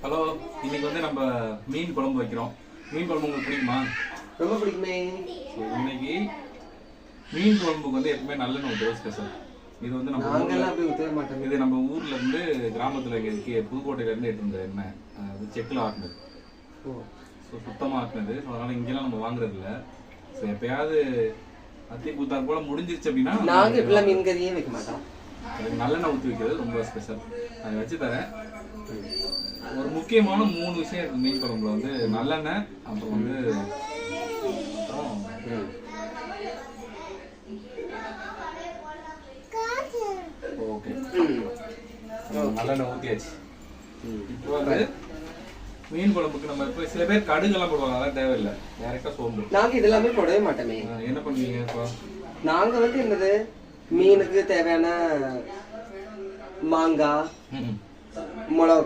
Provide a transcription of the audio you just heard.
Hello, இன்னைக்கு வந்து நம்ம மீன் குழம்பு வைக்கிறோம். மீன் குழம்பு உங்களுக்கு பிடிக்குமா? ரொம்ப பிடிக்குமே. இன்னைக்கு மீன் குழம்புக்கு வந்து எப்பவுமே நல்லெண்ணெய் ஊற்றுவோம் ஸ்பெஷல். இது வந்து நம்ம ஊர்ல இருந்து கிராமத்துல இங்கே புதுக்கோட்டையில இருந்து எடுத்து வந்த எண்ணெய். அது செக்கில் ஆட்டினது. ஸோ சுத்தமாக ஆட்டினது. ஸோ அதனால இங்கெல்லாம் நம்ம வாங்குறது இல்லை. ஸோ எப்பயாவது அத்தி பூத்தார் போல முடிஞ்சிருச்சு அப்படின்னா நாங்கள் இப்பெல்லாம் மீன் கறியே வைக்க மாட்டோம். அதுக்கு நல்லெண்ணெய் ஊற்றி வைக்கிறது ரொம்ப ஸ்பெஷல். அதை வச்சு தரேன். ஒரு முக்கியமான 3 விஷயம் இருக்கு மீன் குழம்புல வந்து நல்லெண்ணெய், அப்புறம் வந்து ஓகே நல்லெண்ணெய் ஊற்றியாச்சு. இப்போ வந்து மீன் குழம்புக்கு நம்ம இப்போ சில பேர் கடுகெல்லாம் போடுவாங்க, அதெல்லாம் தேவையில்லை. டேரெக்டாக சோம்பு. நாங்கள் இதெல்லாமே போடவே மாட்டோமே. என்ன பண்ணுவீங்க இப்போ? நாங்கள் வந்து என்னது மீனுக்கு தேவையான மாங்காய், மிளகா,